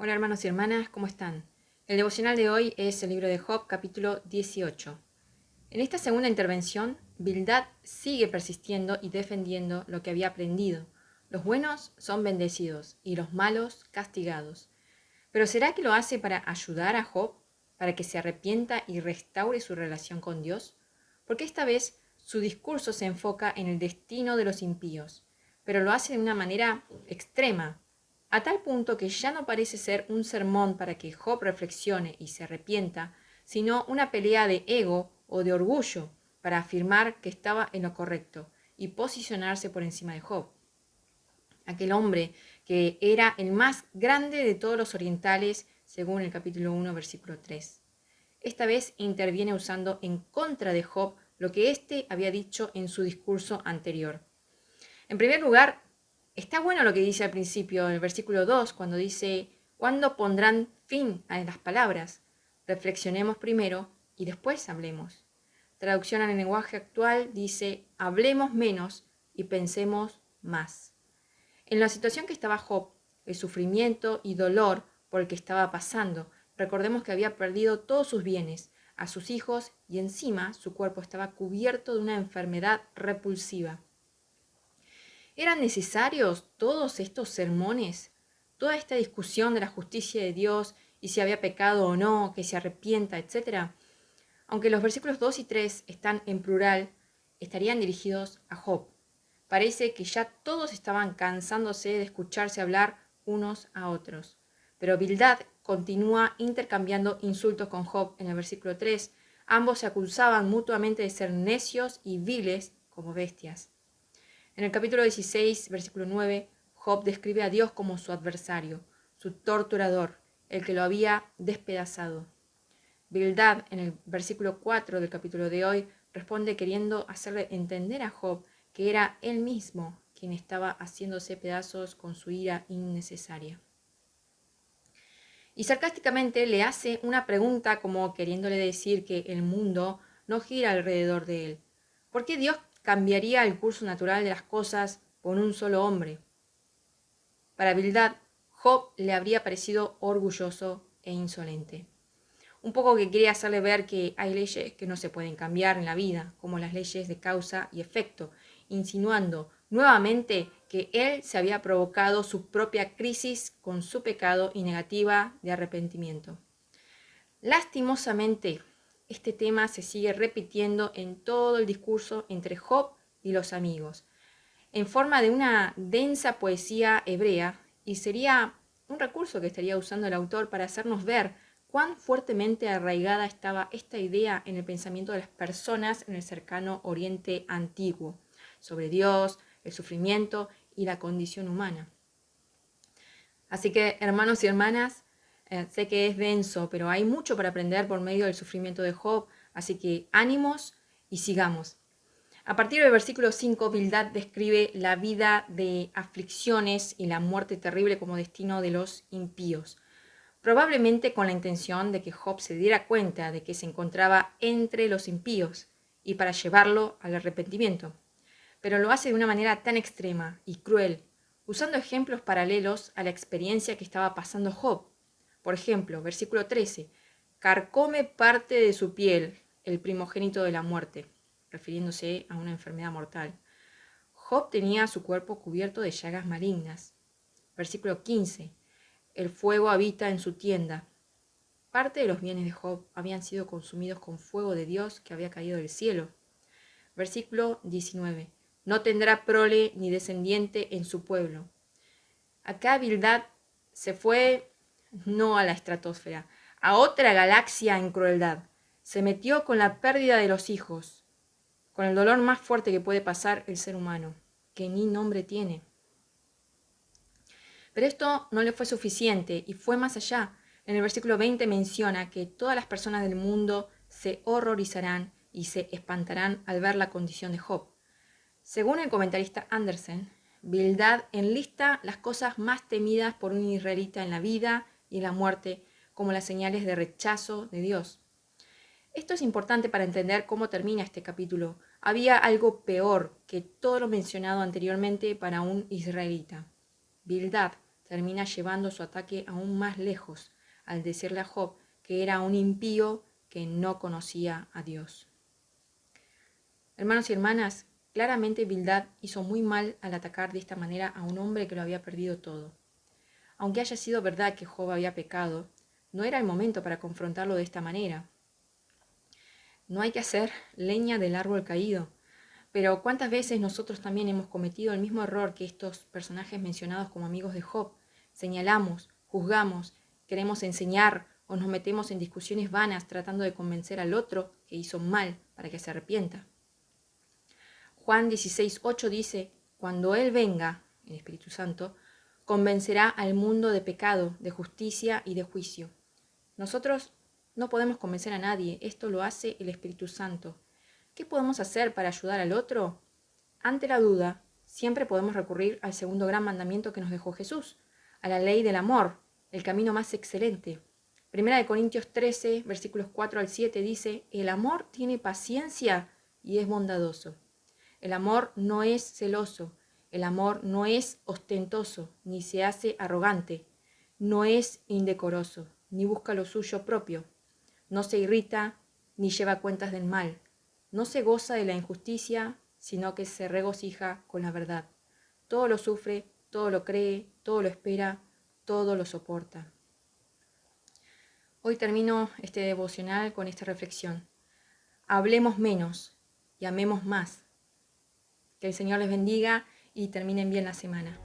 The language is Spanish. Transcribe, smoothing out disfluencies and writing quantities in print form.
Hola hermanos y hermanas, ¿cómo están? El devocional de hoy es el libro de Job, capítulo 18. En esta segunda intervención, Bildad sigue persistiendo y defendiendo lo que había aprendido. Los buenos son bendecidos y los malos castigados. ¿Pero será que lo hace para ayudar a Job, para que se arrepienta y restaure su relación con Dios? Porque esta vez su discurso se enfoca en el destino de los impíos, pero lo hace de una manera extrema, a tal punto que ya no parece ser un sermón para que Job reflexione y se arrepienta, sino una pelea de ego o de orgullo para afirmar que estaba en lo correcto y posicionarse por encima de Job. Aquel hombre que era el más grande de todos los orientales, según el capítulo 1, versículo 3. Esta vez interviene usando en contra de Job lo que éste había dicho en su discurso anterior. En primer lugar, está bueno lo que dice al principio, en el versículo 2, cuando dice, ¿cuándo pondrán fin a las palabras? Reflexionemos primero y después hablemos. Traducción al lenguaje actual dice, hablemos menos y pensemos más. En la situación que estaba Job, el sufrimiento y dolor por el que estaba pasando, recordemos que había perdido todos sus bienes, a sus hijos y encima su cuerpo estaba cubierto de una enfermedad repulsiva. ¿Eran necesarios todos estos sermones? Toda esta discusión de la justicia de Dios y si había pecado o no, que se arrepienta, etc. Aunque los versículos 2 y 3 están en plural, estarían dirigidos a Job. Parece que ya todos estaban cansándose de escucharse hablar unos a otros. Pero Bildad continúa intercambiando insultos con Job en el versículo 3. Ambos se acusaban mutuamente de ser necios y viles como bestias. En el capítulo 16, versículo 9, Job describe a Dios como su adversario, su torturador, el que lo había despedazado. Bildad, en el versículo 4 del capítulo de hoy, responde queriendo hacerle entender a Job que era él mismo quien estaba haciéndose pedazos con su ira innecesaria. Y sarcásticamente le hace una pregunta como queriéndole decir que el mundo no gira alrededor de él. ¿Por qué Dios cambiaría el curso natural de las cosas por un solo hombre? Para Bildad, Job le habría parecido orgulloso e insolente. Un poco que quiere hacerle ver que hay leyes que no se pueden cambiar en la vida, como las leyes de causa y efecto, insinuando nuevamente que él se había provocado su propia crisis con su pecado y negativa de arrepentimiento. Lastimosamente, este tema se sigue repitiendo en todo el discurso entre Job y los amigos, en forma de una densa poesía hebrea, y sería un recurso que estaría usando el autor para hacernos ver cuán fuertemente arraigada estaba esta idea en el pensamiento de las personas en el cercano Oriente Antiguo, sobre Dios, el sufrimiento y la condición humana. Así que, hermanos y hermanas, sé que es denso, pero hay mucho para aprender por medio del sufrimiento de Job, así que ánimos y sigamos. A partir del versículo 5, Bildad describe la vida de aflicciones y la muerte terrible como destino de los impíos, probablemente con la intención de que Job se diera cuenta de que se encontraba entre los impíos y para llevarlo al arrepentimiento. Pero lo hace de una manera tan extrema y cruel, usando ejemplos paralelos a la experiencia que estaba pasando Job. Por ejemplo, versículo 13, carcome parte de su piel, el primogénito de la muerte, refiriéndose a una enfermedad mortal. Job tenía su cuerpo cubierto de llagas malignas. Versículo 15, el fuego habita en su tienda. Parte de los bienes de Job habían sido consumidos con fuego de Dios que había caído del cielo. Versículo 19, no tendrá prole ni descendiente en su pueblo. Acá Bildad se fue no a la estratosfera, a otra galaxia en crueldad. Se metió con la pérdida de los hijos, con el dolor más fuerte que puede pasar el ser humano, que ni nombre tiene. Pero esto no le fue suficiente y fue más allá. En el versículo 20 menciona que todas las personas del mundo se horrorizarán y se espantarán al ver la condición de Job. Según el comentarista Andersen, Bildad enlista las cosas más temidas por un israelita en la vida y en la muerte, como las señales de rechazo de Dios. Esto es importante para entender cómo termina este capítulo. Había algo peor que todo lo mencionado anteriormente para un israelita. Bildad termina llevando su ataque aún más lejos al decirle a Job que era un impío que no conocía a Dios. Hermanos y hermanas, claramente Bildad hizo muy mal al atacar de esta manera a un hombre que lo había perdido todo. Aunque haya sido verdad que Job había pecado, no era el momento para confrontarlo de esta manera. No hay que hacer leña del árbol caído. Pero ¿cuántas veces nosotros también hemos cometido el mismo error que estos personajes mencionados como amigos de Job? Señalamos, juzgamos, queremos enseñar o nos metemos en discusiones vanas tratando de convencer al otro que hizo mal para que se arrepienta. Juan 16:8 dice, cuando Él venga, el Espíritu Santo, convencerá al mundo de pecado, de justicia y de juicio. Nosotros no podemos convencer a nadie, esto lo hace el Espíritu Santo. ¿Qué podemos hacer para ayudar al otro? Ante la duda, siempre podemos recurrir al segundo gran mandamiento que nos dejó Jesús, a la ley del amor, el camino más excelente. Primera de Corintios 13, versículos 4 al 7 dice, el amor tiene paciencia y es bondadoso. El amor no es celoso, el amor no es ostentoso, ni se hace arrogante, no es indecoroso, ni busca lo suyo propio, no se irrita, ni lleva cuentas del mal, no se goza de la injusticia, sino que se regocija con la verdad. Todo lo sufre, todo lo cree, todo lo espera, todo lo soporta. Hoy termino este devocional con esta reflexión. Hablemos menos y amemos más. Que el Señor les bendiga y terminen bien la semana.